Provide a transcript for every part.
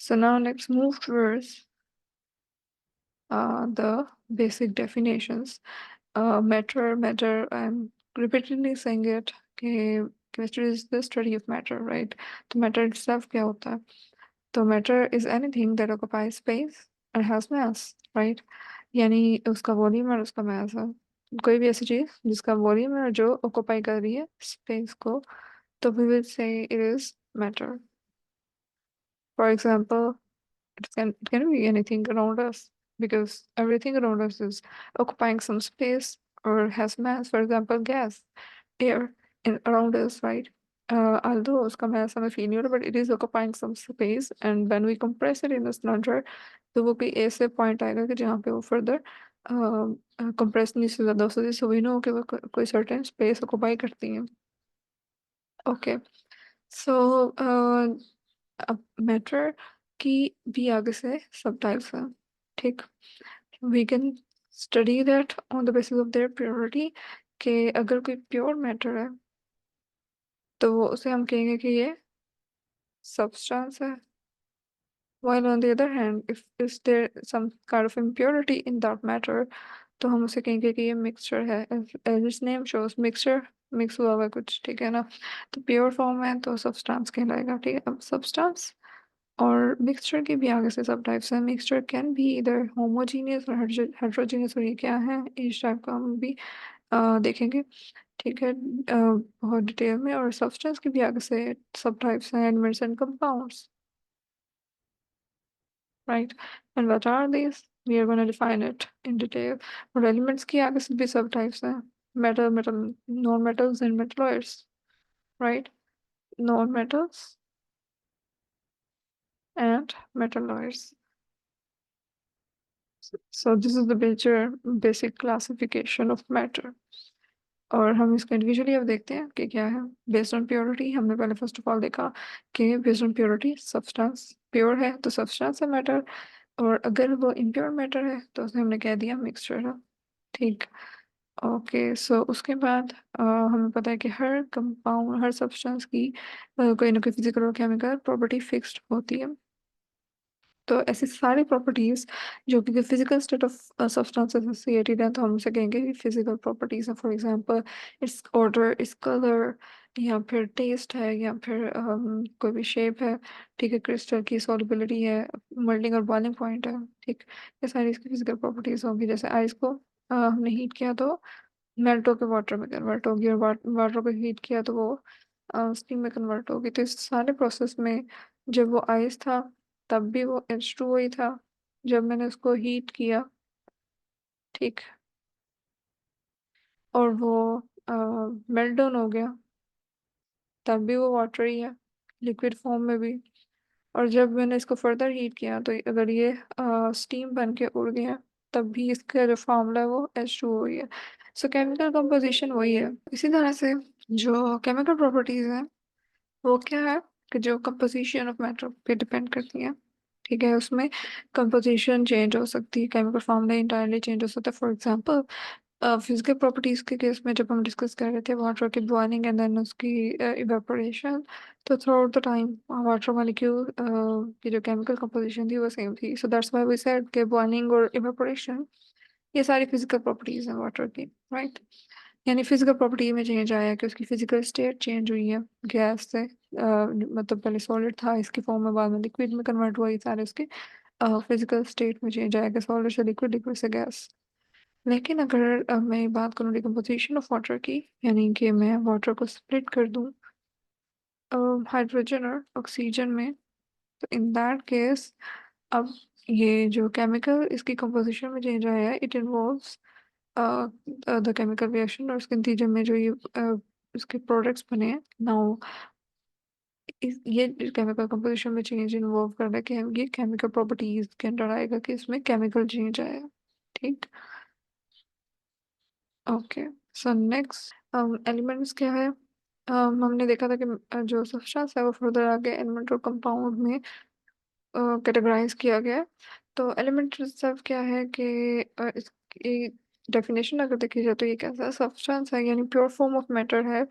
So now let's move towards the basic definitions. Matter, I'm repeatedly saying it, कि chemistry is the study of matter, right? तो matter itself क्या होता है? तो matter is anything that occupies space and has mass, right? यानी उसका volume और उसका mass है। कोई भी ऐसी चीज जिसका वॉल्यूम है और जो ऑक्यूपाई कर रही है स्पेस को, तो we will say it is matter. For example, it can be anything around us because everything around us is occupying some space or has mass. For example, gas, air in around us, right? Although उसका mass हमें feel नहीं हो रहा, but it is occupying some space, and when we compress it in a cylinder, तो वो कोई ऐसे point आएगा कि जहाँ पे वो further compress नहीं से ज़्यादा हो सकती, so we know कि वो कोई certain space occupy करती है. Okay, so अब मैटर की भी आगे से सब टाइप्स हैं, ठीक. We can study that on the basis of their purity, कि अगर कोई प्योर मैटर है तो वो उसे हम कहेंगे कि ये सब्सटेंस है. while on the other hand, if is there some kind of impurity in that matter, तो हम उसे कहेंगे कि ये मिक्सचर है. as its name shows, mixture, mix हुआ हुआ है कुछ, ठीक है ना. तो प्योर फॉर्म है तो सब्सटेंस कहलाएगा, ठीक है. अब सब्सटेंस और मिक्सचर के भी आगे से सब टाइप्स हैं. मिक्सचर कैन बी इधर होमोजीनियस और हेट्रोजीनियस, और ये क्या है इस टाइप का हम भी देखेंगे, ठीक है, बहुत डिटेल में. और सब्सटेंस के भी आगे से सब टाइप्स हैं, elements and compounds, right. And what are these? We are going to define it in detail. और एलिमेंट्स की आगे से भी सब टाइप्स हैं, metal, non metals and metalloids, right. Non metals and metalloids. So this is the major basic classification of matter. और हम इसको इंडिविजुअली अब देखते हैं कि क्या है. बेस्ड ऑन प्योरिटी हमने पहले फर्स्ट ऑफ ऑल देखा कि based on purity substance pure है तो सब्सटेंस है मैटर, और अगर वो इम्प्योर मैटर है तो उसे हमने कह दिया मिक्सचर है, ठीक. ओके, सो उसके बाद हमें पता है कि हर कंपाउंड, हर सब्सटेंस की कोई ना कोई फिजिकल और केमिकल प्रॉपर्टी फिक्स्ड होती है. तो ऐसी सारी प्रॉपर्टीज जो कि physical state of substance associated है तो हम उसे कहेंगे कि फिजिकल प्रॉपर्टीज है. For example, it's order, its colour, या फिर टेस्ट है, या फिर कोई भी शेप है, ठीक है, क्रिस्टल की सॉल्युबिलिटी है, मेल्टिंग और बॉइलिंग पॉइंट है, ठीक. ये सारी इसकी फिजिकल प्रॉपर्टीज होंगी. जैसे आइस को हमने हीट किया तो मेल्ट होकर वाटर में कन्वर्ट होगी, और वाटर को हीट किया तो वो स्टीम में कन्वर्ट होगी. तो इस सारे प्रोसेस में जब वो आइस था तब भी वो H2O ही था, जब मैंने उसको हीट किया, ठीक, और वो मेल्ट डाउन हो गया तब भी वो वाटर ही है, लिक्विड फॉर्म में भी. और जब मैंने इसको फर्दर हीट किया तो अगर ये स्टीम बन के उड़ गया तब भी इसका जो फॉर्मूला है वो H2O ही है. सो केमिकल कंपोजिशन वही है. इसी तरह से जो केमिकल प्रॉपर्टीज हैं वो क्या है कि जो कंपोजिशन ऑफ मैटर पे डिपेंड करती है, ठीक है. उसमें कंपोजिशन चेंज हो सकती है, केमिकल फॉर्मूला इंटायरली चेंज हो सकता है. फॉर एग्जांपल, फिजिकल प्रॉपर्टीज के केस में जब हम डिस्कस कर रहे थे वाटर की बॉइलिंग एंड देन उसकी इवेपोरेशन, तो throughout the time water molecule की जो केमिकल कंपोजिशन थी वो सेम थी. So that's why we said कि बॉइलिंग और इवेपोरेशन ये सारी फिजिकल प्रॉपर्टीज हैं वाटर की, राइट. यानी फिजिकल प्रॉपर्टी में चेंज आया कि उसकी फिजिकल स्टेट चेंज हुई है गैस से, मतलब पहले सॉलिड था इसकी फॉर्म में, बाद में लिक्विड में कन्वर्ट हुआ. ये सारे उसके फिजिकल स्टेट में चेंज आया कि सॉलिड से लिक्विड, लिक्विड से गैस. लेकिन अगर मैं बात करूँ डिकम्पोजिशन ऑफ वाटर की, यानी कि मैं वाटर को स्प्लिट कर दूँ हाइड्रोजन और ऑक्सीजन में, तो इन दैट केस अब ये जो केमिकल इसकी कंपोजिशन में चेंज आया है it involves the chemical reaction, और उसके नतीजे में जो ये इसके प्रोडक्ट्स बने हैं नाउ, ये केमिकल कंपोजिशन में चेंज इन्वॉल्व कर रहा है कि ये केमिकल प्रॉपर्टीज के अंडर आएगा कि इसमें केमिकल चेंज आएगा, ठीक. ओके, सो नेक्स्ट एलिमेंट्स क्या है. हमने देखा था कि जो सब्सटेंस है वो फर्दर आगे एलिमेंट और कंपाउंड में कैटेगराइज किया गया है. तो एलिमेंट सब क्या है कि इसकी डेफिनेशन अगर देखी जाए तो ये कैसा सब्सटेंस है, यानी प्योर फॉर्म ऑफ मैटर है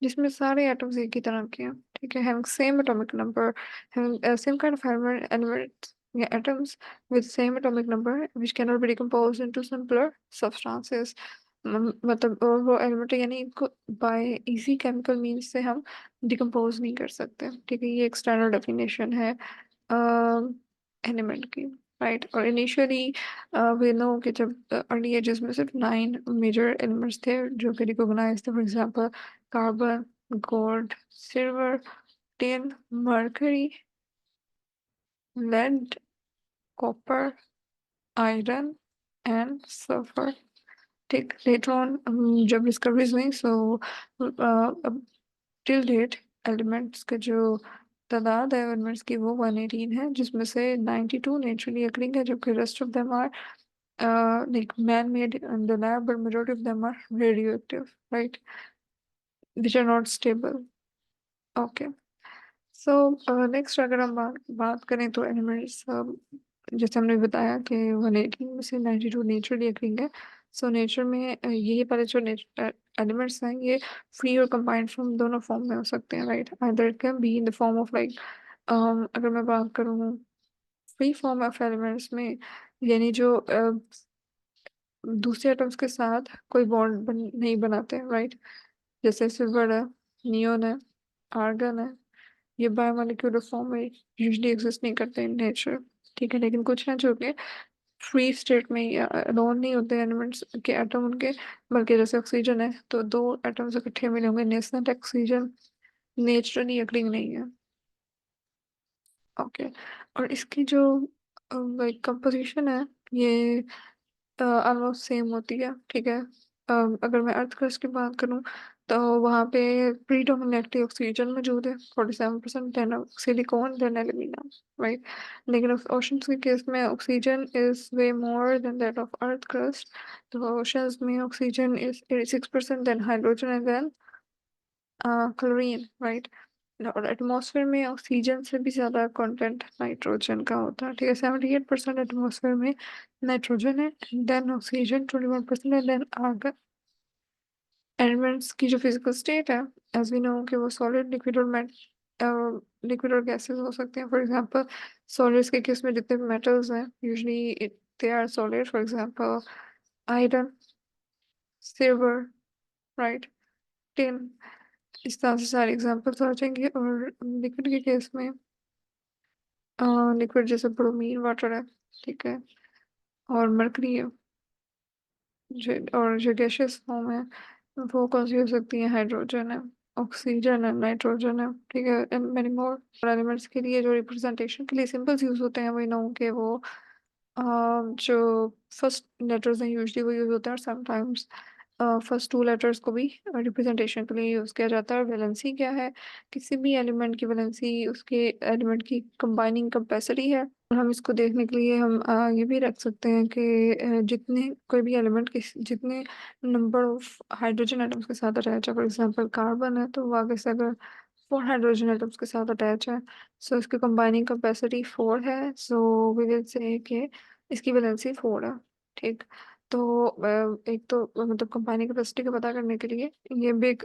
जिसमें सारे एटम्स एक ही तरह के हैं, ठीक है, having same atomic number, having same kind of elements या atoms with same atomic number which cannot be decomposed into simpler substances। मतलब वो एलिमेंट यानी इनको बाय इजी केमिकल मीन्स से हम डिकम्पोज नहीं कर सकते, ठीक है, ये एक स्टैंडर्ड डेफिनेशन है एलिमेंट की, राइट। और इनिशियली वी नो कि जब अर्ली एजेस में सिर्फ 9 मेजर एलिमेंट्स थे जो कि रिकॉग्नाइज थे, for example carbon, gold, silver, tin, mercury, lead, copper, iron and sulphur. ठीक, लेटर ऑन जब डिस्कवरीज हुई, सो टिल डेट एलिमेंट्स का जो तादाद है एलिमेंट्स की वो 118 है, जिसमें से 92 नेचुरली अकरिंग है, जबकि rest of them are like man-made in the lab, but majority of them are radioactive, right? Which are not stable. Okay. So next अगर हम बात करें तो एलिमेंट्स, जैसे हमने बताया कि 118 में से 92 नेचुरली अकरिंग है। सो नेचर में यही पहले जो एलिमेंट्स हैं ये फ्री और कंबाइंड फॉर्म दोनों फॉर्म में हो सकते हैं, right. Either it can be in the form of like, अगर मैं बात करूँ फ्री फॉर्म ऑफ एलिमेंट्स में, यानी जो दूसरे एटम्स के साथ कोई बॉन्ड नहीं बनाते, राइट। जैसे सिल्वर है, नियोन है, आर्गन है, ये बायोमोलिक्यूलर फॉर्म में यूजुअली एग्जिस्ट नहीं करते इन नेचर, ठीक है। लेकिन कुछ हैं जो कि फ्री स्टेट में या लोन नहीं होते एलिमेंट्स के एटम उनके, बल्कि जैसे ऑक्सीजन है तो दो एटम्स इकट्ठे मिले होंगे, नेशनल ऑक्सीजन नेचुरली अग्रिंग नहीं है। ओके। और इसकी जो लाइक कंपोजिशन है ये ऑलमोस्ट सेम होती है, ठीक है। अगर मैं अर्थ क्रस्ट की बात करूं तो वहाँ पे प्रीडोमिनेटली ऑक्सीजन मौजूद है 47%, then silicon, then alumina, right. लेकिन ओशंस के केस में oxygen is way more than that of earth crust. तो ओशंस में oxygen is 86%, then hydrogen and then chlorine, right. और एटमॉस्फेयर में ऑक्सीजन से भी ज्यादा कंटेंट नाइट्रोजन का होता है, ठीक है। 78% एटमॉस्फेयर में नाइट्रोजन है, देन ऑक्सीजन 21% है, देन आर्गन। एलिमेंट्स की जो फिजिकल स्टेट है, एज वी नो कि वो सॉलिड, लिक्विड और लिक्विड और गैसेस हो सकते हैं। फॉर एग्जांपल सॉलिड्स के केस में जितने भी मेटल्स हैं usually they are solid, for example iron, silver, right, tin, इस तरह से सारे एग्जांपल्स आ जाएंगे। और लिक्विड के केस में लिक्विड जैसे ब्रोमीन वाटर है, ठीक है, और मरकरी है, और जो गैसेस फॉर्म है वो कौन सी हो सकती है, हाइड्रोजन है, ऑक्सीजन है, नाइट्रोजन है, ठीक है, एंड मेनी मोर। एलिमेंट्स के लिए जो रिप्रेजेंटेशन के लिए सिंबल्स यूज होते हैं वही नो के वो जो फर्स्ट लेटर्स हैं यूजुअली वो यूज होते हैं, और समटाइम्स फर्स्ट 2 लेटर्स को भी रिप्रेजेंटेशन के लिए यूज किया जाता है। वैलेंसी क्या है, किसी भी एलिमेंट की वैलेंसी उसके एलिमेंट की कंबाइनिंग कैपेसिटी है। और हम इसको देखने के लिए हम ये भी रख सकते हैं कि जितने कोई भी एलिमेंट के जितने नंबर ऑफ हाइड्रोजन एटम्स के साथ अटैच है, फॉर एग्जांपल कार्बन है तो वो आगे से अगर 4 हाइड्रोजन एटम्स के साथ अटैच है, सो इसकी कंबाइनिंग कैपेसिटी 4 है, सो वी विल से कि इसकी वैलेंसी 4 है, ठीक। तो एक तो मतलब कंबाइनिंग कैपेसिटी का पता करने के लिए ये भी एक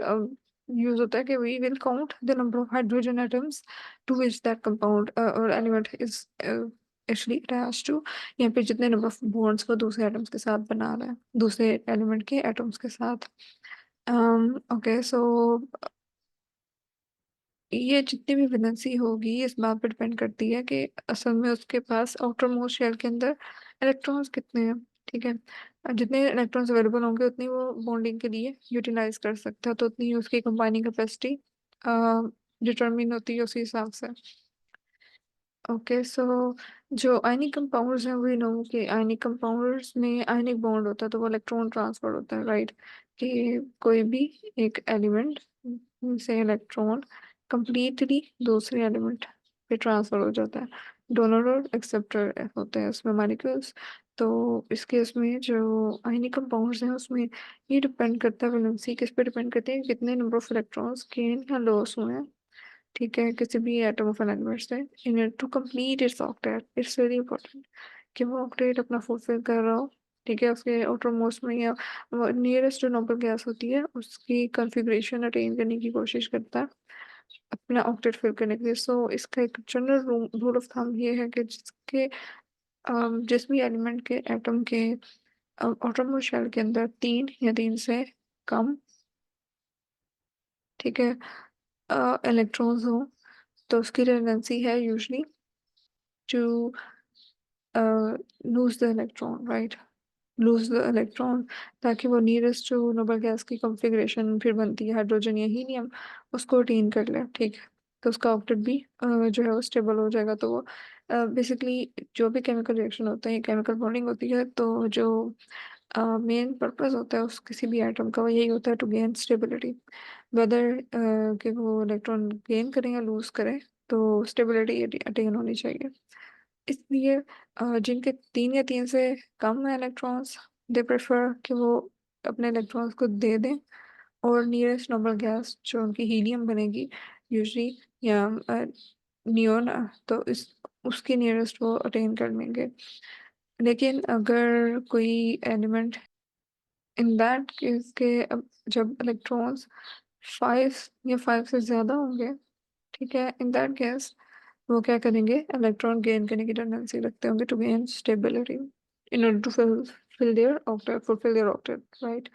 यूज होता है कि we will count the number of hydrogen atoms to which that compound और element is actually attach to. यहाँ पे जितने नंबर ऑफ बॉन्ड्स वो दूसरे एटम्स के साथ बना रहा है, दूसरे एलिमेंट के एटम्स के साथ। ओके, सो ये जितनी भी वैलेंसी होगी इस बात पर डिपेंड करती है कि असल में उसके पास आउटर मोस्ट शेल के अंदर इलेक्ट्रॉन्स कितने हैं, ठीक है। जितने इलेक्ट्रॉन्स अवेलेबल होंगे उतनी वो बॉन्डिंग के लिए यूटिलाइज कर सकता है, तो उतनी ही उसकी कंबाइनिंग कैपेसिटी डिटरमिन होती है उसी हिसाब से। ओके, सो जो आयनिक कंपाउंड्स हैं वी नो कि आयनिक कंपाउंड्स में आयनिक बॉन्ड होता है तो वो इलेक्ट्रॉन ट्रांसफर होता है, राइट। कि कोई भी एक एलिमेंट से इलेक्ट्रॉन कंप्लीटली दूसरे एलिमेंट पे ट्रांसफर हो जाता है, डोनर और एक्सेप्टर होते हैं उसमें मॉलिक्यूल्स। तो इस केस में जो आयनिक कंपाउंड्स हैं उसमें ये डिपेंड करता है, वैलेंसी किस पे डिपेंड करती है कि कितने नंबर ऑफ इलेक्ट्रॉन्स गेन या लॉस हुए हैं, ठीक है, किसी भी एटम ऑफ एन एलिमेंट से in to complete its octet. Its very important कि वो ऑक्टेट अपना फुलफिल कर रहा हो, ठीक है, उसके आउटर मोस्ट में या नियरेस्ट जो नोबल गैस होती है उसकी कॉन्फ़िगरेशन अटेन करने की कोशिश करता है अपना ऑक्टेट फिल करने के लिए। सो इसका एक जनरल रूल ऑफ थंब ये है कि जिस भी एलिमेंट के एटम के आउटर मोस्ट शेल के अंदर तीन या तीन से कम, ठीक है, इलेक्ट्रॉन्स हो, तो उसकी टेंडेंसी है usually to lose the electron, right, lose the electron, ताकि वो नियरेस्ट जो नोबल गैस की कॉन्फ़िगरेशन फिर बनती है हाइड्रोजन या हीलियम, उसको अटेन कर ले, ठीक है। तो उसका ऑक्टेट भी जो है वो स्टेबल हो जाएगा। तो वो बेसिकली जो भी केमिकल रिएक्शन होता है, केमिकल बॉन्डिंग होती है, तो जो मेन पर्पस होता है उस किसी भी एटम का वो यही होता है टू गेन स्टेबिलिटी, वेदर कि वो इलेक्ट्रॉन गेन करें या लूज करें, तो स्टेबिलिटी अटेन होनी चाहिए। इसलिए जिनके तीन या तीन से कम है इलेक्ट्रॉन्स, दे प्रेफर कि वो अपने इलेक्ट्रॉन्स को दे दें, और नियरेस्ट नोबल गैस जो उनकी हीलियम बनेगी यूजली, या नियोन, तो इस उसके नियरेस्ट वो अटेन कर लेंगे। लेकिन अगर कोई एलिमेंट इन दैट केस के जब इलेक्ट्रॉन्स फाइव या फाइव से ज़्यादा होंगे, ठीक है, इन दैट केस वो क्या करेंगे, इलेक्ट्रॉन गेन करने की टेंडेंसी रखते होंगे to gain stability in order to fill their octet, fulfill their octet, right?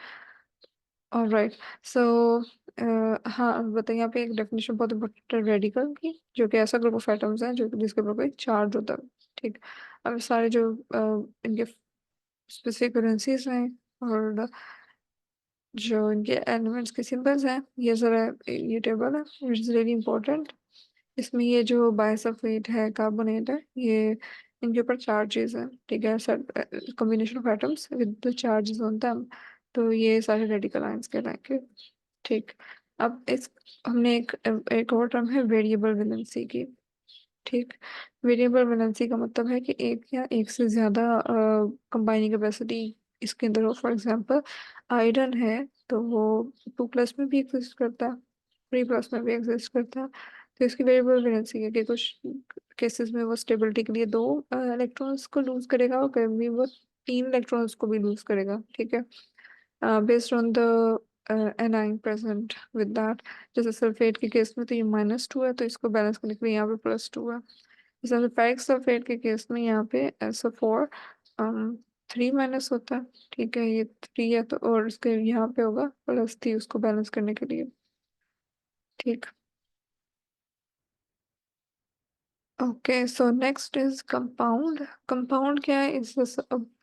All right. So हाँ बताइए, यहाँ पे एक डेफिनेशन बहुत इंपॉर्टेंट है रेडिकल की, जो कि ऐसा ग्रुप ऑफ एटम्स है जो जिसके ऊपर कोई चार्ज होता है, ठीक। अब सारे जो इनके स्पेसिफिक वैलेंसीज हैं और जो इनके एलिमेंट्स के सिंबल्स हैं, ये जरा ये टेबल है विच इज़ रियली इंपॉर्टेंट। इसमें ये जो बाइसल्फेट है, कार्बोनेट है, ये इनके ऊपर चार्जेस हैं, ठीक है, combination of atoms with the charges on them, तो ये सारे रेडिकल आयंस कहलाएंगे, ठीक। अब इस हमने एक और टर्म है वेरिएबल वैलेंसी की, ठीक। वेरिएबल वैलेंसी का मतलब है कि एक या एक से ज़्यादा कंबाइनिंग कैपेसिटी इसके अंदर हो। फॉर एग्जांपल आयरन है तो वो 2+ में भी एग्जिस्ट करता है, 3+ में भी एग्जिस्ट करता है। तो इसकी वेरिएबल वैलेंसी है कि कुछ केसेस में वो स्टेबिलिटी के लिए दो इलेक्ट्रॉन्स को लूज करेगा, और कभी वो तीन इलेक्ट्रॉन्स को भी लूज करेगा, ठीक है, based on the A9 present with that. जैसे सल्फेट के केस में तो ये -2 है, तो इसको बैलेंस करने के लिए यहाँ पे +2 है। जैसे फेरिक सल्फेट के केस में यहाँ पे SO4 3- होता है, ठीक है, ये 3 है, तो और इसके यहाँ पे होगा +3 उसको बैलेंस करने के लिए, ठीक। Okay, so next is compound. Compound क्या है, इज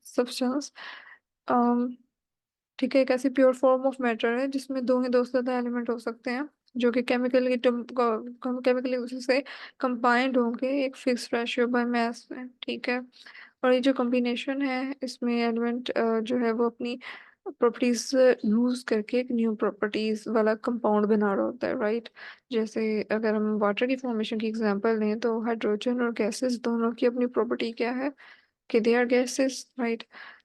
सब्सटेंस, ठीक है, एक ऐसी प्योर फॉर्म ऑफ मैटर है जिसमें दो ही दो से ज्यादा एलिमेंट हो सकते हैं, जो कि केमिकली उसी से कंबाइंड होंगे एक फिक्स रेशियो बाय मास में, ठीक है। और ये जो कॉम्बिनेशन है इसमें एलिमेंट जो है वो अपनी प्रॉपर्टीज लूज करके एक न्यू प्रॉपर्टीज वाला कंपाउंड बना रहा होता है, राइट। जैसे अगर हम वाटर की फॉर्मेशन की एग्जांपल लें, तो हाइड्रोजन और गैसेस दोनों की अपनी प्रॉपर्टी क्या है कि दे आर गैसेस, राइट।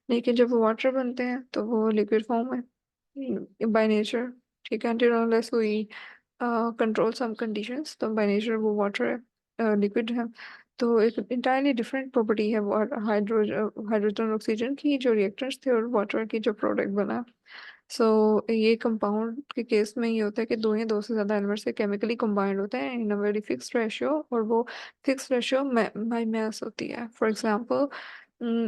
लेकिन जब वो वाटर बनते हैं तो वो लिक्विड फॉर्म है बाय नेचर, ठीक है, until unless we control some conditions, तो बाय नेचर वो वाटर है, लिक्विड है। तो एक इंटायरली डिफरेंट प्रॉपर्टी है वो हाइड्रोजन और ऑक्सीजन की जो रिएक्टेंट्स थे और वाटर की जो प्रोडक्ट बना। सो ये कंपाउंड के केस में ये होता है कि दो या दो से ज़्यादा एलिमेंट्स से केमिकली कंबाइंड होते हैं इन अ वेरी फिक्स्ड रेशियो, और वो फिक्स रेशियो बाय मास होती है। फॉर एग्जांपल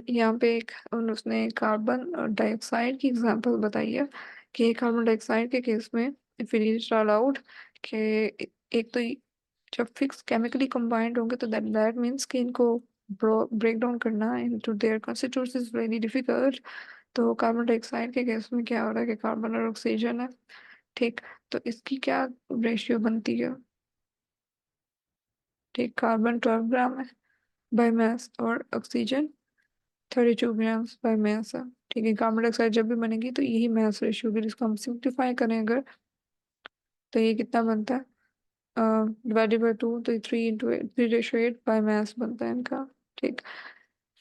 यहाँ पे एक उसने कार्बन डाइऑक्साइड की एग्जांपल बताई है कि कार्बन डाइऑक्साइड के केस में इफ इट इज अलाउड कि एक तो जब फिक्स केमिकली कंबाइंड होंगे तो दैट मीन्स कि इनको ब्रेक डाउन करना into their constituents is very difficult. तो कार्बन डाइऑक्साइड के गैस में क्या हो रहा है कि कार्बन और ऑक्सीजन है, ठीक। तो इसकी क्या रेशियो बनती है, ठीक, कार्बन 12 ग्राम है बाय मास और ऑक्सीजन 32 ग्राम्स बाय मास है, ठीक है। कार्बन डाइऑक्साइड जब भी बनेगी तो यही मास रेशियो होगी, जिसको हम सिंप्लीफाई करें अगर, तो ये कितना बनता है डिवाइडेड बाय 2, तो 3:8 बाय मास बनता है इनका, ठीक।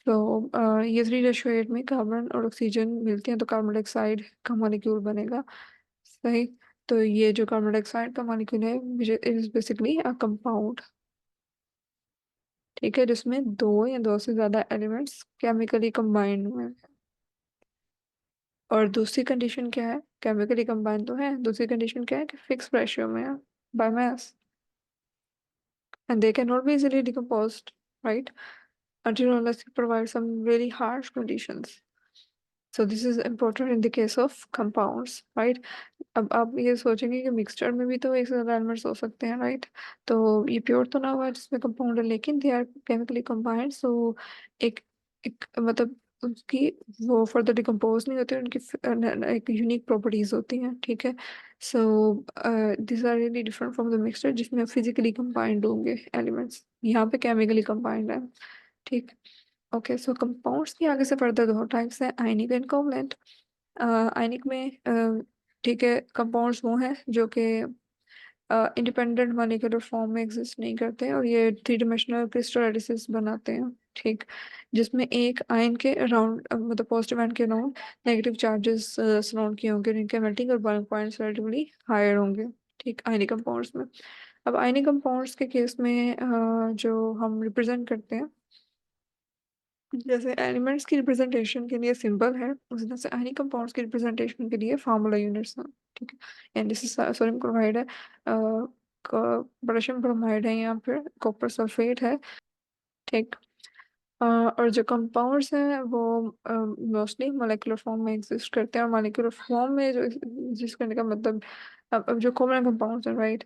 तो ये 3:8 में कार्बन और ऑक्सीजन मिलती हैं तो कार्बन डाइऑक्साइड का मॉलिक्यूल बनेगा, सही। तो ये जो कार्बन डाइऑक्साइड का मॉलिक्यूल है इज बेसिकली अ कंपाउंड, ठीक है, जिसमें दो या दो से ज्यादा एलिमेंट्स केमिकली कंबाइंड हुए हैं। और दूसरी कंडीशन क्या है, केमिकली कंबाइन तो है, दूसरी कंडीशन क्या है कि फिक्स रेशियो में है by mass, and they cannot be easily decomposed, right? Until unless you provide some really harsh conditions. So this is important in the case of compounds, right? अब आप ये सोचेंगे कि मिक्सचर में भी तो एक से ज्यादा एलिमेंट्स हो सकते हैं, राइट? तो ये प्योर तो ना हुआ जिसमें कंपाउंड है, लेकिन दे आर केमिकली कंबाइंड, सो एक एक मतलब उसकी वो फर्दर डिकम्पोज नहीं होते, उनकी एक यूनिक प्रॉपर्टीज होती हैं, ठीक है? So this are really different from the mixture जिसमें फिजिकली कंबाइंड होंगे एलिमेंट्स, यहाँ पे केमिकली कंबाइंड है, ठीक? ओके, सो कंपाउंड्स की आगे से फर्दर दो टाइप्स हैं, आयनिक एंड कोवलेंट। आयनिक में ठीक है, कंपाउंड्स वो हैं जो कि इंडिपेंडेंट मॉलिक्यूलर फॉर्म में एग्जिस्ट नहीं करते और ये थ्री डिमेंशनल क्रिस्टल बनाते हैं, ठीक? जिसमें एक आयन के अराउंड मतलब पॉजिटिव आयन के अराउंड नेगेटिव चार्जेस सराउंड किए होंगे, जिनके मेल्टिंग और बॉइलिंग पॉइंट्स रिलेटिवली हायर होंगे, ठीक, आयनिक कंपाउंड्स में। अब आयनिक कंपाउंड्स के केस में जो हम रिप्रेजेंट करते हैं, जैसे एलिमेंट्स की रिप्रेजेंटेशन के लिए सिंबल है, उसी तरह से आयनिक कंपाउंड्स की रिप्रेजेंटेशन के लिए फार्मूला यूनिट्स हैं, ठीक है? And this is sodium chloride है, पोटेशियम ब्रोमाइड है, यहाँ पर कॉपर सल्फेट है, ठीक? और जो कंपाउंड्स हैं वो मोस्टली मोलेकुलर फॉर्म में एग्जिस्ट करते हैं, और मोलेकुलर फॉर्म में जो एग्जिस्ट करने का मतलब, अब जो कॉमन कंपाउंड्स हैं, राइट,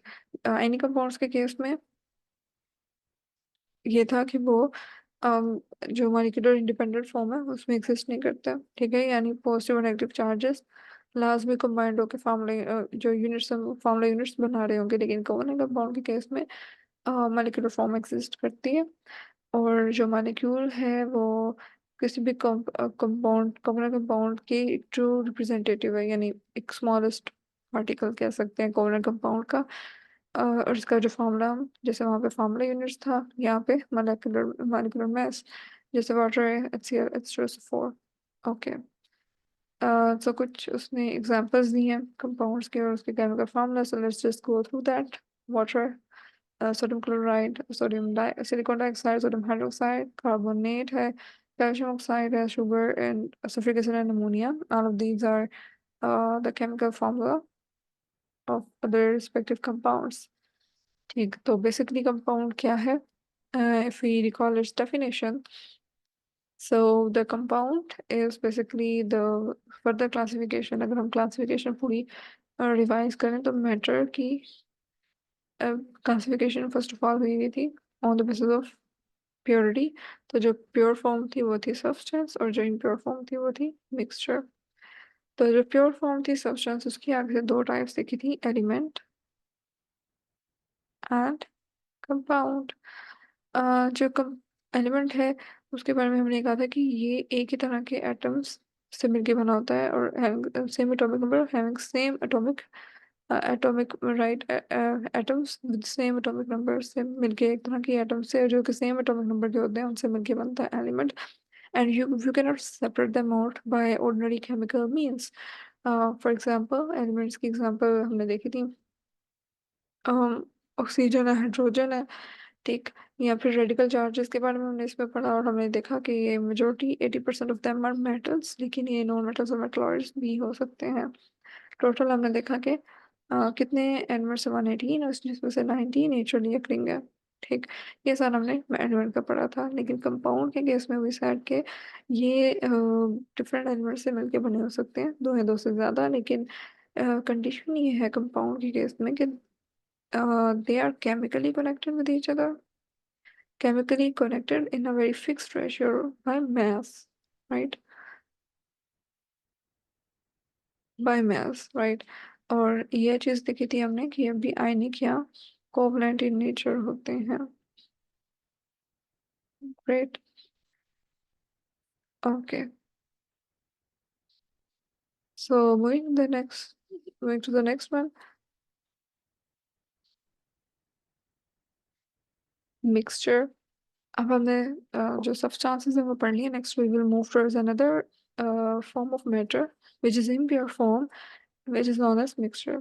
आयनिक कंपाउंड्स के केस में ये था कि वो जो मॉलिक्यूलर इंडिपेंडेंट फॉर्म है उसमें एग्जिस्ट नहीं करता, ठीक है? यानी पॉजिटिव और नेगेटिव चार्जेस लास्ट में कंबाइंड होकर फार्मूला जो यूनिट्स फार्मूला यूनिट्स बना रहे होंगे, लेकिन कोवलेंट कंपाउंड के केस में मॉलिक्यूलर फॉर्म एग्जिस्ट करती है, और जो मॉलिक्यूल है वो किसी भी कंपाउंड कोवलेंट कंपाउंड की ट्रू रिप्रेजेंटेटिव है, यानी एक स्मॉलेस्ट पार्टिकल कह सकते हैं कोवलेंट कंपाउंड का। और इसका जो फार्मूला, जैसे वहाँ पे फार्मूला यूनिट्स था, यहाँ पे मोलेकुलर मोलेकुलर मास, जैसे वाटर है HCl H2SO4। ओके, तो कुछ उसने एग्जांपल्स दी हैं कंपाउंड्स के और उसके chemical formula, so let's just go through that. Water, sodium chloride, silicon dioxide, sodium hydroxide, carbonate है, कैल्शियम ऑक्साइड है, sugar and sulphuric acid and ammonia, all of these are the chemical formula of other respective compounds, ठीक? तो basically compound क्या है? If we recall its definition, so the compound is basically the further classification, अगर हम classification पूरी revise करें तो matter की क्लासिफिकेशन फर्स्ट ऑफ ऑल हुई थी on the basis of purity. तो जो प्योर फॉर्म थी वो थी सब्सटेंस, और जो इम्प्योर फॉर्म थी वो थी मिक्सचर। तो जो प्योर फॉर्म थी सब्सटेंस, उसकी आगे से दो टाइप्स देखी थी, एलिमेंट एंड कंपाउंड। जो कम एलिमेंट है उसके बारे में हमने कहा था कि ये एक ही तरह के एटम्स से मिलके बना होता है, और having same atomic number, having same atomic atomic right atoms with same atomic number से मिलके, एक तरह के एटम्स से जो कि सेम एटॉमिक नंबर के होते हैं उनसे मिलके बनता है element. And you can not separate them out by ordinary chemical means. For example elements की एग्जांपल हमने देखी थी, ऑक्सीजन है, हाइड्रोजन है, ठीक? या फिर रेडिकल चार्जेस के बारे में हमने इसमें पढ़ा, और हमने देखा कि ये majority 80% of them are metals, लेकिन ये नॉन मेटल्स और मेटलॉइड्स भी हो सकते हैं। टोटल हमने देखा कि कितने एलिमेंट्स 118, और जिसमें से 19 नेचुरली अकरिंग है, ठीक? ये सारा हमने एलिमेंट का पढ़ा था, लेकिन कंपाउंड के केस में भी सेड के ये डिफरेंट एलिमेंट से मिलके बने हो सकते हैं, दो या दो से ज़्यादा, लेकिन कंडीशन ये है कंपाउंड के केस में कि they are chemically connected with each other, chemically connected in a very fixed ratio by mass, right? By mass, right? और ये चीज देखी थी हमने कि ये भी आयनिक या कोवलेंट इन नेचर होते हैं, great. Okay, so moving to the next one, mixture। अब हमने जो substances हैं वो पढ़ लिए, next we will move towards another form of matter which is impure form, which is known as mixture।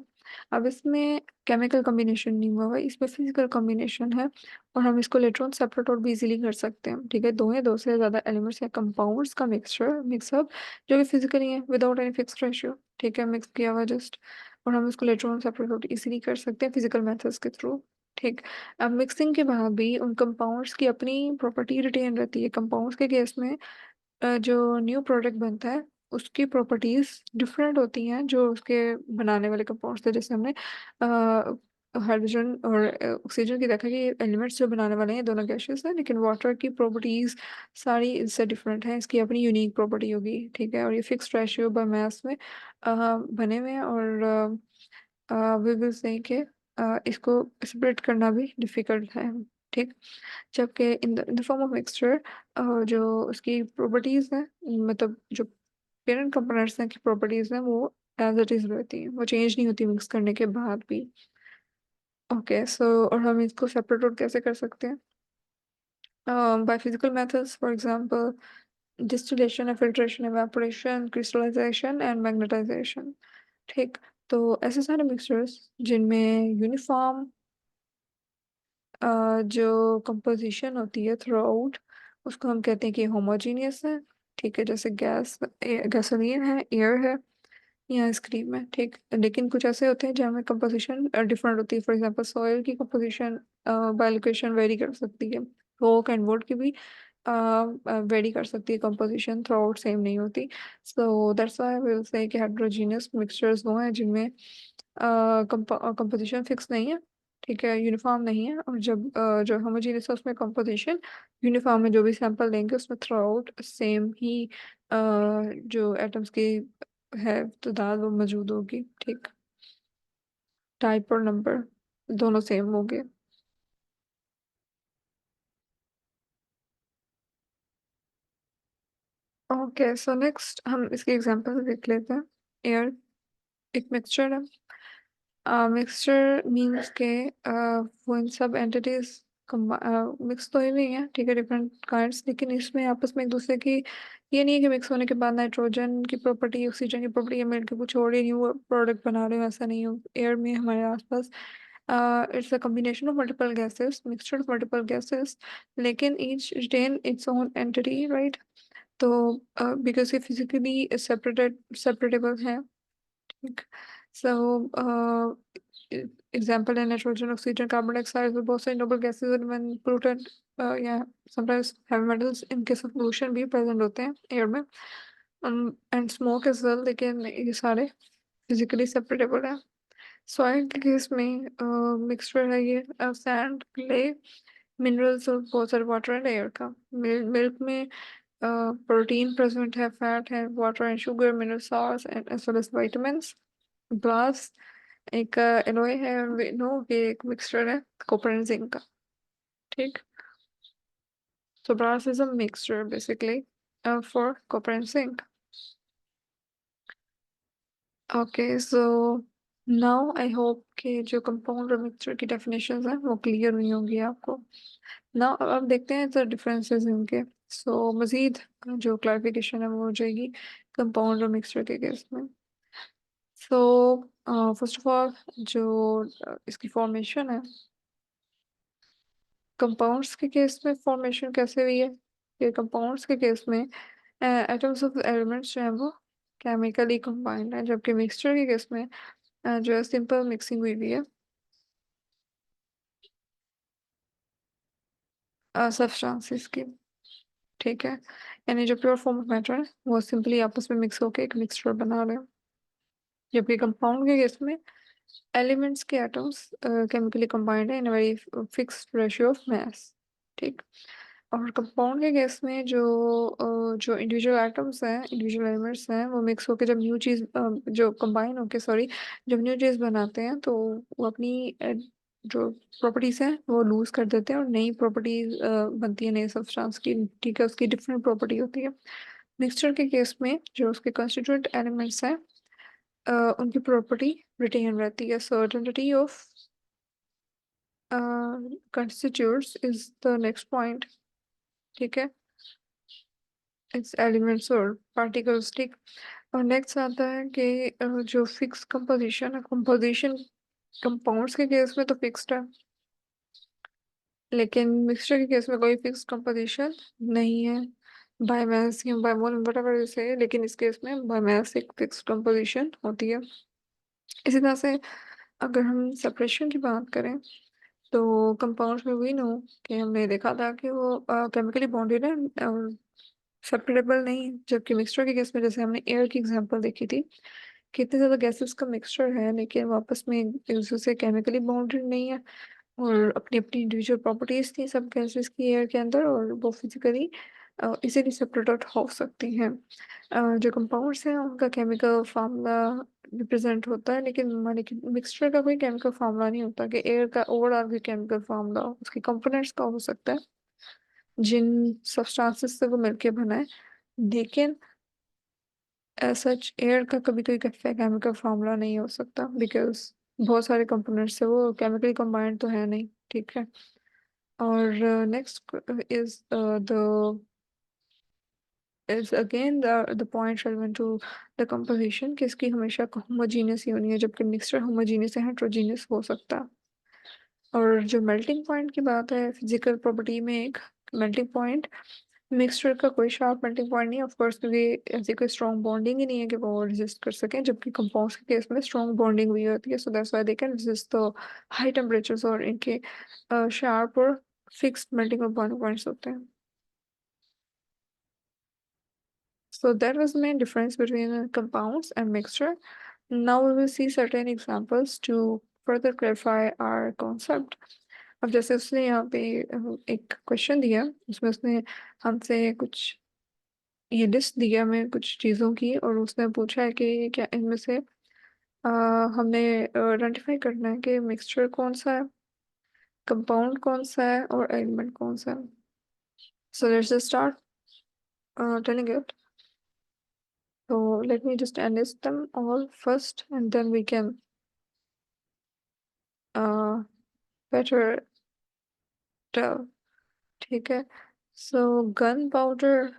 अब इसमें केमिकल कॉम्बिनेशन नहीं हुआ हुआ, इसमें फिजिकल कॉम्बिनेशन है, और हम इसको इलेक्ट्रॉन सेपरेट और भी इजीली कर सकते हैं। ठीक है, दो या दो से ज़्यादा एलिमेंट्स या कंपाउंड्स का मिक्सअप जो कि फिजिकली है विदाउट एनी फिक्स रेशियो। ठीक है, मिक्स किया हुआ जस्ट, और हम इसको इलेक्ट्रॉन सेपरेट और इजीली कर सकते हैं फिजिकल मेथड्स के थ्रू। ठीक। अब मिक्सिंग के बाद भी उन कंपाउंड्स की अपनी प्रॉपर्टी रिटेन रहती है। कंपाउंड्स के केस में जो न्यू प्रोडक्ट बनता है उसकी प्रॉपर्टीज डिफरेंट होती हैं जो उसके बनाने वाले कंपाउंड्स थे। जैसे हमने हाइड्रोजन और ऑक्सीजन की देखा कि एलिमेंट्स जो बनाने वाले हैं दोनों गैसेस हैं, लेकिन वाटर की प्रॉपर्टीज सारी इससे डिफरेंट हैं, इसकी अपनी यूनिक प्रॉपर्टी होगी। ठीक है, और ये फिक्स्ड रेशियो बाय मास में बने हुए हैं, और वी विल से कि इसको सेपरेट करना भी डिफिकल्ट है। ठीक। जबकि इन द फॉर्म ऑफ मिक्सचर जो उसकी प्रॉपर्टीज हैं, मतलब जो पेरेंट कंपोनेंट्स हैं की प्रॉपर्टीज हैं, वो एज इट इज रहती हैं, वो चेंज नहीं होती मिक्स करने के बाद भी। ओके सो, और हम इसको सेपरेट आउट कैसे कर सकते हैं? By physical methods, for example distillation, filtration, evaporation, crystallisation and magnetisation. ठीक। तो ऐसे सारे मिक्सचर्स जिनमें यूनिफॉर्म जो कंपोजिशन होती है थ्रू आउट, उसको हम कहते हैं कि होमोजीनियस है। ठीक है, जैसे गैसोलीन है, एयर है, या आइसक्रीम है। ठीक। लेकिन कुछ ऐसे होते हैं जहाँ में कंपोजिशन डिफरेंट होती है। फॉर एग्जांपल सॉइल की कंपोजिशन बाय लोकेशन वेरी कर सकती है, रॉक एंड वुड की भी वेरी कर सकती है, कंपोजिशन थ्रू आउट सेम नहीं होती। So that's why we will say कि हेटेरोजेनियस मिक्सचर्स वो हैं जिनमें कंपोजिशन फिक्स नहीं है। ठीक है, यूनिफॉर्म नहीं है, और जब जो होमोजेनियस है उसमें कंपोजिशन यूनिफॉर्म है, जो भी सैंपल लेंगे उसमें थ्रू आउट सेम ही जो एटम्स की है तादाद वो मौजूद होगी। ठीक। टाइप और नंबर दोनों सेम होंगे। ओके सो नेक्स्ट हम इसके एग्जांपल देख लेते हैं। एयर एक मिक्सचर है। मिक्सचर मीन्स के वो इन सब एंटिटीज मिक्स तो ही नहीं है। ठीक है, डिफरेंट काइंड्स, लेकिन इसमें आपस में एक दूसरे की, ये नहीं है कि मिक्स होने के बाद नाइट्रोजन की प्रॉपर्टी ऑक्सीजन की प्रॉपर्टी ये मिलकर कुछ और ही न्यू प्रोडक्ट बना रहे हो, ऐसा नहीं हो। एयर में हमारे आसपास it's a combination of multiple gases, mixture of multiple gases, लेकिन each retain its own entity, right? तो बिकॉज ये फिजिकली सेपरेटेबल है। ठीक। सो एग्जाम्पल है नाइट्रोजन, ऑक्सीजन, कार्बन डाइऑक्साइड, बहुत सारी नोबल गैसेज एंड पोल्यूटेंट या sometimes heavy metals in case of pollution भी प्रेजेंट होते हैं एयर में, एंड स्मोक एज वेल, लेकिन ये सारे फिजिकली सेपरेटेबल है। सॉइल के केस में मिक्सचर है ये सैंड, क्ले, मिनरल्स और बहुत सारे वाटर एंड एयर का। मिल्क में प्रोटीन प्रेजेंट है, फैट है, water and sugar, mineral salts and as well as vitamins. Brass एक एलोए है, नो ये एक मिक्सचर है कॉपर एंड जिंक का। ठीक। So brass is a mixture basically for copper and zinc. Okay, so now I hope कि जो compound और मिक्सचर की डेफिनेशंस हैं वो क्लियर हुई होंगी आपको। नाउ अब देखते हैं द डिफरेंसेस इनके। सो मज़ीद जो क्लैरिफिकेशन है वो हो जाएगी कंपाउंड और मिक्सचर के केस में। सो फर्स्ट ऑफ ऑल जो इसकी फॉर्मेशन है, कंपाउंड्स के केस में फॉर्मेशन कैसे हुई है कि कंपाउंड्स के केस में एटम्स ऑफ एलिमेंट्स जो हैं वो केमिकली कंबाइंड है, जबकि मिक्सचर के केस में जो है सिंपल मिक्सिंग हुई हुई है सब्सटेंसेस की। ठीक है, यानी जो प्योर फॉर्म ऑफ मैटर है वो सिंपली आपस में मिक्स होकर एक मिक्सचर बना रहे हैं, जबकि कंपाउंड के केस में एलिमेंट्स के एटम्स केमिकली कंबाइंड है in very fixed ratio of mass. ठीक। और कंपाउंड के केस में जो इंडिविजुअल एटम्स हैं, इंडिविजुअल एलिमेंट्स हैं, वो मिक्स होकर जब न्यू चीज़ जो कंबाइन होके सॉरी जब न्यू चीज़ बनाते हैं तो वो अपनी जो प्रॉपर्टीज हैं वो लूज कर देते हैं और नई प्रॉपर्टीज बनती है नई सब्सटेंस की। ठीक है, उसकी डिफरेंट प्रॉपर्टी होती है। मिक्सचर के केस में जो उसके कंस्टिट्यूएंट एलिमेंट्स हैं उनकी प्रॉपर्टी रिटेन रहती है। Certainty of constitutes is the next point. ठीक है, इट्स एलिमेंट्स और पार्टिकल्स, ठीक। और नेक्स्ट आता है कि जो फिक्स कंपोजिशन है, कंपोजिशन कंपाउंड्स के केस में तो फिक्स्ड है, लेकिन मिक्सचर के केस में कोई फिक्स कंपोजिशन नहीं है। बायमास या बायमोल वट से है, लेकिन इस केस में बायमास एक फिक्स कंपोजिशन होती है। इसी तरह से अगर हम सेपरेशन की बात करें, तो कंपाउंड्स में वही नो कि हमने देखा था कि वो केमिकली बॉन्डेड है और सेपरेबल नहीं है। जबकि मिक्सचर के केस में, जैसे हमने एयर की एग्जांपल देखी थी, कितने ज्यादा गैसेस का मिक्सचर है लेकिन वो आपस में एक दूसरे से केमिकली बॉन्डेड नहीं है, और अपनी अपनी इंडिविजुअल प्रॉपर्टीज थी सब गैसेस की एयर के अंदर, और वो फिजिकली इजीली सेपरेट आउट हो सकती हैं। जो कंपाउंड्स हैं उनका केमिकल फार्मूला रिप्रेजेंट होता है, लेकिन माने कि मिक्सचर का कोई केमिकल फार्मूला नहीं होता कि एयर का ओवरऑल भी केमिकल फार्मूला उसके कंपोनेंट्स का हो सकता है जिन सब्सटेंसेस से वो मिलके बना है, लेकिन सच एयर का कभी कोई केमिकल फार्मूला नहीं हो सकता, बिकॉज बहुत सारे कंपोनेंट्स है वो केमिकली कंबाइंड तो है नहीं, ठीक है। और next is the is again the point relevant to the composition कि इसकी हमेशा होमोजीनियस ही होनी है, जबकि मिक्सचर होमोजीनियस या हेट्रोजीनियस हो सकता है। और जो मेल्टिंग पॉइंट की बात है फिजिकल प्रॉपर्टी में, एक मेल्टिंग पॉइंट, मिक्सचर का कोई शार्प मेल्टिंग पॉइंट नहीं ऑफ कोर्स, क्योंकि ऐसी कोई स्ट्रॉन्ग बॉन्डिंग ही नहीं है कि वो रेजिस्ट कर सकें, जबकि कंपाउंड्स के केस में स्ट्रॉन्ग बॉन्डिंग हुई होती है, so that's why they can resist the high temperatures, और इनके शार्प और फिक्स्ड मेल्टिंग और बॉइलिंग पॉइंट्स होते हैं। So that was the main difference between compounds and mixture. Now we will see certain examples to further clarify our concept. अब जैसे उसने यहाँ पे एक क्वेश्चन दिया, उसमें उसने हमसे कुछ ये लिस्ट दिया हमें कुछ चीज़ों की, और उसने पूछा है कि क्या इनमें से हमने आइडेंटिफाई करना है कि मिक्सचर कौन सा है, कंपाउंड कौन सा है, और एलिमेंट कौन सा है। So let's just start telling it. So let me just enlist them all first, and then we can uh, better tell. ठीक है। So gunpowder,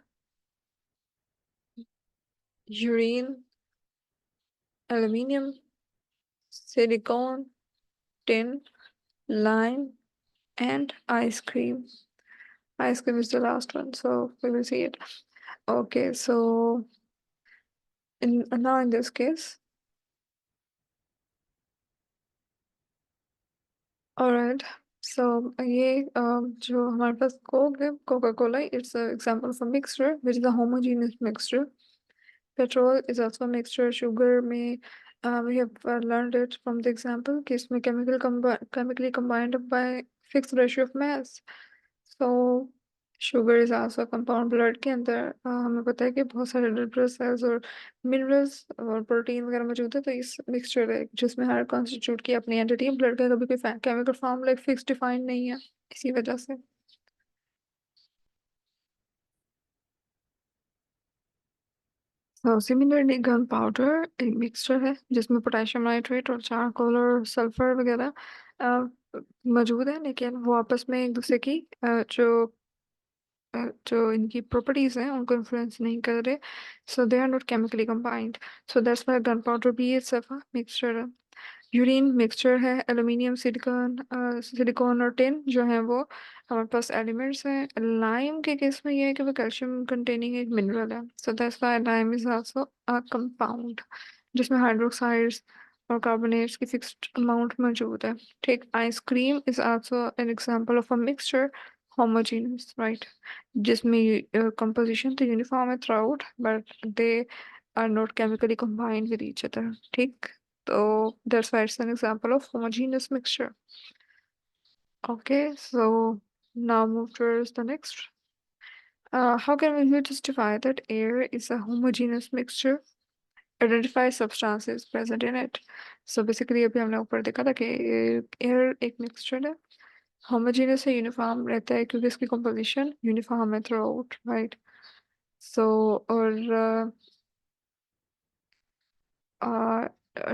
urine, aluminium, silicone, tin, lime, and ice cream. Ice cream is the last one, so we will see it. Okay, so now in this case, alright. So ये जो हमारे पास Coke है, Coca Cola, it's an example of a mixture which is a homogeneous mixture. Petrol is also a mixture. Sugar may we have learned it from the example कि इसमें chemically combined by fixed ratio of mass. So sugar is also a compound. Blood के अंदर हमें पता है कि बहुत सारे रेड ब्लड सेल्स और मिनरल्स और प्रोटीन वगैरह मौजूद है, तो इस मिक्सचर है जिसमें हर कॉन्स्टिट्यूट की अपनी एंटिटी है। ब्लड का कभी कोई chemical form like fix defined नहीं है, इसी वजह से। सिमिलरली गन पाउडर एक मिक्सचर है जिसमें पोटेशियम नाइट्रेट और चारकोल और सल्फर वगैरह मौजूद है, लेकिन वो आपस में एक दूसरे की जो इनकी प्रॉपर्टीज हैं उनको इन्फ्लुएंस नहीं कर रहे, so they are not chemically combined. So that's why gunpowder भी इट्सेल्फ अ मिक्सचर है। यूरिन मिक्सचर है, एल्यूमिनियम, सिलिकॉन और टिन जो है वो हमारे पास एलिमेंट्स हैं। लाइम के केस में ये है कि वो कैल्शियम कंटेनिंग एक मिनरल है, so that's why lime is also a compound जिसमें हाइड्रोक्साइड्स और कार्बोनेट्स की फिक्स्ड अमाउंट मौजूद है। ठीक, ice cream is also an example of a mixture, homogeneous, right, जिसमें कंपोजिशन तो यूनिफॉर्म है throughout, but they are not chemically combined with each other, ठीक। So that's why it's an example of homogeneous mixture. Okay, so now move towards the next. How can we justify that air is a homogeneous mixture? Identify substances present in it. So basically अभी हमने ऊपर देखा था कि air एक mixture है, homogeneous है, uniform रहता है क्योंकि इसकी composition uniform है throughout, right? So और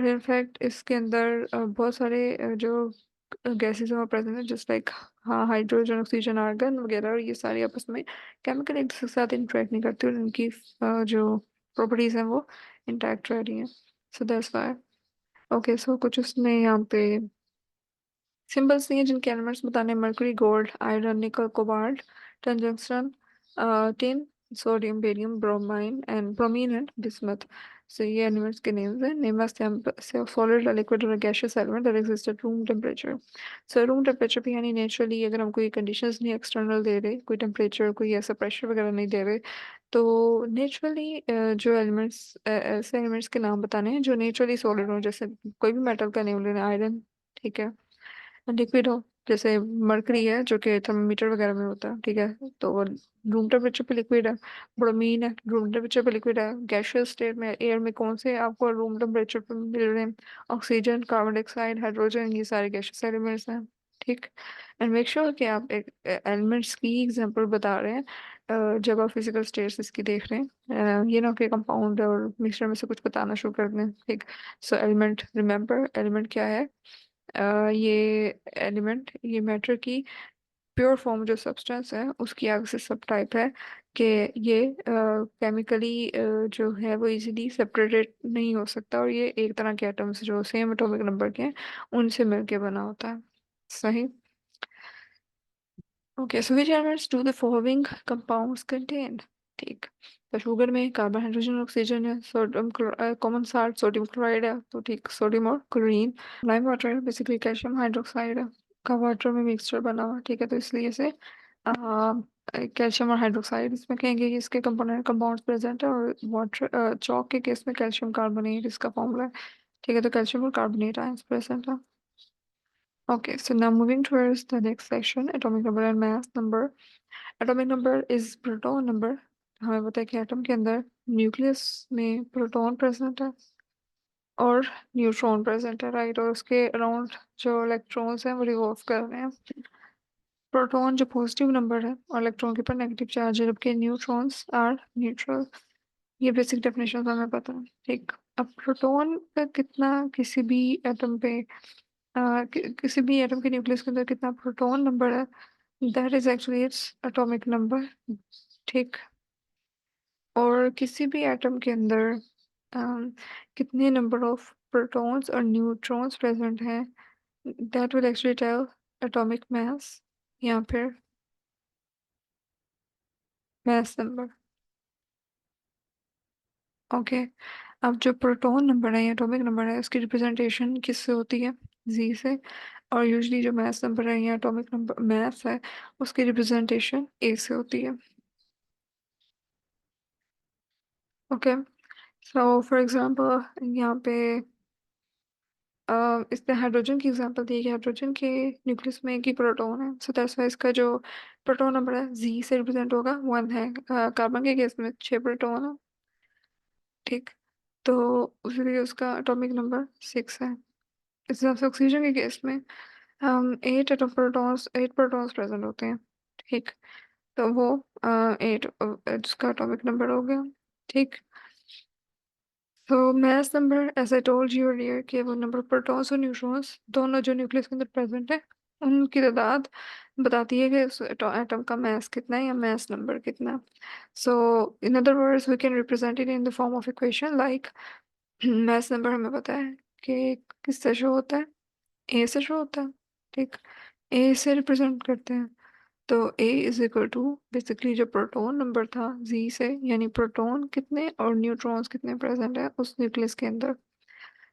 इनफैक्ट इसके अंदर बहुत सारे जो गैसेज और प्रेजेंट है, जस्ट लाइक हाँ हाइड्रोजन, ऑक्सीजन, आर्गन वगैरह, और ये सारी आपस में केमिकल एक दूसरे के साथ इंटरेक्ट नहीं करती और इनकी जो प्रॉपर्टीज हैं वो इंटैक्ट रह रही हैं। So that's why. Okay, so कुछ उसने यहाँ पे सिंबल्स दिए जिनके एलिमेंट्स बताने, mercury, gold, iron, nickel, cobalt, tungsten, tin, sodium, barium, bromine and bromine and bismuth. So ये एलिमेंट्स के नेम्स हैं। नेम से सॉलिड, लिक्विड और gaseous element that exist at room temperature. So room temperature पे यानी naturally अगर हम कोई कंडीशंस नहीं एक्सटर्नल दे रहे, कोई टेम्परेचर कोई ऐसा प्रेशर वगैरह नहीं दे रहे, तो नेचुरली जो एलिमेंट्स, ऐसे एलिमेंट्स के नाम बताने हैं जो नेचुरली सॉलिड हो, जैसे कोई भी मेटल का नेम लेना, आयरन, ठीक है, लिक्विड हो जैसे मरकरी है जो कि थर्मामीटर वगैरह में होता है, ठीक है, तो वो रूम टेम्परेचर पे लिक्विड है। ब्रोमीन है, रूम टेम्परेचर पे लिक्विड है। गैसियस स्टेट में एयर में कौन से आपको रूम टेम्परेचर पे मिल रहे हैं? ऑक्सीजन, कार्बन डाइऑक्साइड, हाइड्रोजन, ये सारे गैसियस एलिमेंट्स हैं। ठीक। एंड मेक श्योर कि आप एक एलिमेंट्स की एग्जांपल बता रहे हैं जब आप फिजिकल स्टेट्स इसकी देख रहे हैं, ये ना कि कंपाउंड और मिक्सचर में से कुछ बताना शुरू कर दें। ठीक। सो एलिमेंट, रिमेंबर एलिमेंट क्या है? ये एलिमेंट, ये मैटर की प्योर फॉर्म जो सब्सटेंस है उसकी आगे से सब टाइप है कि ये केमिकली जो है वो इजीली सेपरेटेड नहीं हो सकता, और ये एक तरह के एटम्स जो सेम एटॉमिक नंबर के हैं उनसे मिलके बना होता है। सही। Okay, so which elements do the following compounds contain? ठीक। तो शुगर में कार्बन, हाइड्रोजन, ऑक्सीजन है। Sodium, common salt sodium chloride है, तो ठीक, सोडियम और chlorine. Lime water basically calcium hydroxide का वाटर में मिक्सचर बना हुआ, ठीक है, तो इसलिए से कैल्शियम और हाइड्रोक्साइड इसमें कहेंगे कि इसके कंपोनेंट कंपाउंड्स प्रेजेंट है। और वाटर चौक के केस में कैल्शियम कार्बोनेट इसका फॉर्मूला है, ठीक है, तो कैल्शियम और कार्बोनेट आयंस प्रेजेंट है। Okay, so now moving towards the next section, atomic number and mass number. Atomic number is proton number. हमें पता है कि एटम के अंदर न्यूक्लियस में प्रोटॉन प्रेजेंट है और न्यूट्रॉन प्रेजेंट है, राइट, और उसके अराउंड जो इलेक्ट्रॉन्स हैं वो रिवॉल्व कर रहे हैं। प्रोटॉन जो पॉजिटिव नंबर है और इलेक्ट्रॉन के ऊपर नेगेटिव चार्ज है, जबकि न्यूट्रॉन्स आर न्यूट्रल। ये बेसिक डेफिनेशन हमें पता है। ठीक। अब प्रोटॉन का कितना किसी भी एटम पे किसी भी एटम के न्यूक्लियस के अंदर कितना प्रोटॉन नंबर है, that is actually its atomic number. ठीक। और किसी भी एटम के अंदर कितने नंबर ऑफ प्रोटॉन्स और न्यूट्रॉन्स प्रेजेंट हैं, that will actually tell atomic mass या फिर मास नंबर। ओके। अब जो प्रोटॉन नंबर है या एटॉमिक नंबर है उसकी रिप्रेजेंटेशन किससे होती है? जी से। और यूजली जो मास नंबर है या एटॉमिक नंबर मास है उसकी रिप्रेजेंटेशन ए से होती है। ओके। सो फॉर एग्जांपल यहाँ पे इसने हाइड्रोजन की एग्जांपल दी है कि हाइड्रोजन के न्यूक्लियस में एक ही प्रोटॉन है, सो दैट्स वाई इसका जो प्रोटॉन नंबर है जी से रिप्रेजेंट होगा, 1 है। कार्बन के केस में 6 प्रोटॉन है। ठीक। तो उसी उसका एटॉमिक नंबर 6 है। इस हिसाब से ऑक्सीजन के केस में हम 8 प्रोटॉन्स प्रेजेंट होते हैं। ठीक। तो वो 8 जिसका एटॉमिक नंबर हो गया। ठीक। तो mass number as I told you earlier कि वो नंबर प्रोटॉन्स और न्यूट्रॉन्स दोनों जो न्यूक्लियस के अंदर प्रेजेंट है उनकी तादाद बताती है कि उस एटम का मास कितना है या मास नंबर कितना है। So in other words we can represent it in the form of equation like mass number हमें पता है कि किससे शो होता है, ए से शो होता है। ठीक। ए से रिप्रेजेंट करते हैं, तो ए इज इक्वल टू बेसिकली जो प्रोटॉन नंबर था जी से, यानी प्रोटॉन कितने और न्यूट्रॉन्स कितने प्रेजेंट है उस न्यूक्लियस के अंदर।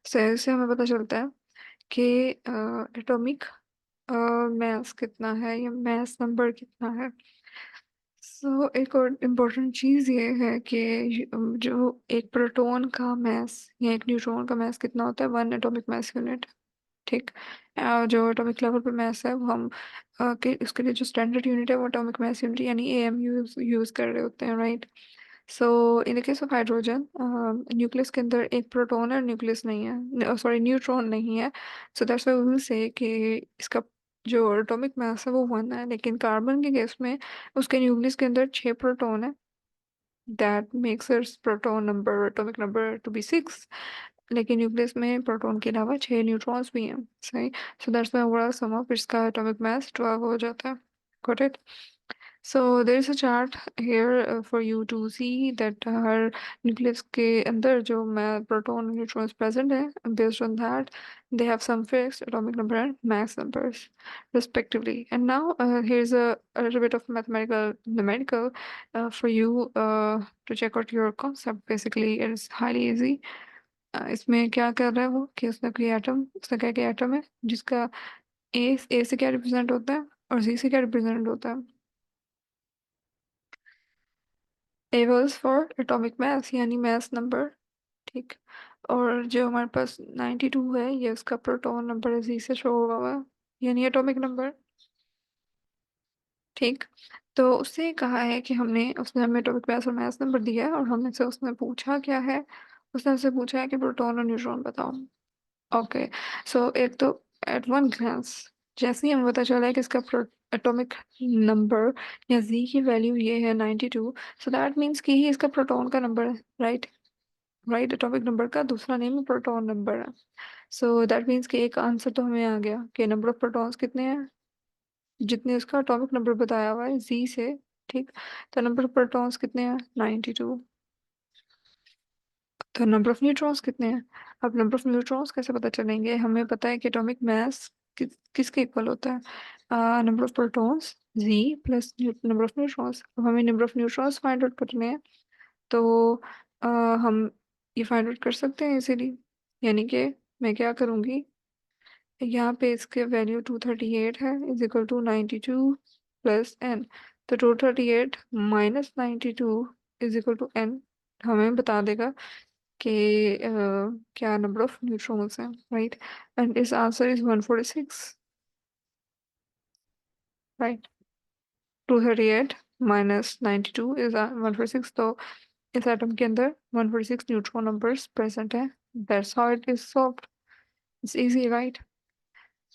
से इससे हमें पता चलता है कि एटॉमिक मास कितना है या मास नंबर कितना है। सो एक और इम्पोर्टेंट चीज़ ये है कि जो एक प्रोटॉन का मास या एक न्यूट्रॉन का मास कितना होता है, 1 एटॉमिक मास यूनिट। ठीक। जो एटॉमिक लेवल पे मास है वो हम उसके लिए जो स्टैंडर्ड यूनिट है वो एटॉमिक मास यूनिट यानी एम यूज कर रहे होते हैं, right. So in the case of hydrogen nucleus के अंदर एक प्रोटॉन है, न्यूक्लियस नहीं है, सॉरी न्यूट्रॉन नहीं है। So that's why we will say कि इसका जो एटॉमिक मास है वो 1 है। लेकिन कार्बन के केस में उसके न्यूक्लियस के अंदर 6 प्रोटॉन है, that makes its proton number atomic number to be 6। लेकिन न्यूक्लियस में प्रोटॉन के अलावा 6 न्यूट्रॉन्स भी हैं, सही। So that's why overall sum of इसका एटॉमिक मास 12 हो जाता है। Got it. So there is a chart here for you to see that her nucleus के अंदर जो proton neutrons present है, based on that they have some fixed atomic number and mass numbers respectively. And now here's a little bit of mathematical numerical for you to check out your concept. Basically it's highly easy. इसमें क्या कर रहा है वो कि उसने कोई atom, उसका क्या क्या एटम है जिसका ए से क्या रिप्रेजेंट होता है और जी से क्या रिप्रेजेंट होता है। ए वॉज फॉर एटॉमिक मास यानी मास नंबर, ठीक। और जो हमारे पास 92 है ये उसका प्रोटॉन नंबर है, जी से शो हुआ हुआ है, यानी एटॉमिक नंबर, ठीक। तो उससे कहा है कि हमने, उसने हमें एटॉमिक मास और मास नंबर दिया है और हमने से उसने पूछा क्या है, उसने हमसे पूछा है कि प्रोटॉन और न्यूट्रॉन बताओ। ओके। सो एक तो एट वन ग्लांस जैसे ही हमें पता चला है कि इसका एटॉमिक नंबर या जी की वैल्यू ये है 92, सो दैट मीन्स कि ही इसका प्रोटॉन का नंबर है, राइट। राइट, एटॉमिक नंबर का दूसरा नेम प्रोटॉन नंबर है। सो दैट मीन्स कि एक आंसर तो हमें आ गया कि नंबर ऑफ प्रोटॉन्स कितने हैं, जितने उसका एटॉमिक नंबर बताया हुआ है जी से, ठीक। तो नंबर ऑफ प्रोटॉन्स कितने हैं 92। तो नंबर ऑफ न्यूट्रॉन्स कितने हैं। अब नंबर ऑफ न्यूट्रॉन्स कैसे पता चलेंगे, हमें पता है कि एटॉमिक मास किसके इक्वल होता है, number of protons Z plus number of neutrons. अब हमें number of neutrons find out करने हैं, तो हम ये फाइंड आउट कर सकते हैं इजीली। यानी कि मैं क्या करूँगी, यहाँ पे इसके वैल्यू 238 है is equal to 92 plus N. तो 238 minus 92 is equal to N हमें बता देगा कि क्या नंबर ऑफ न्यूट्रॉन्स हैं, राइट। एंड इस answer is 146, right. 238 minus 92 is 146। तो इस एटम के अंदर 146 न्यूट्रॉन नंबर्स प्रेजेंट है। That's how it is solved. It's easy, right.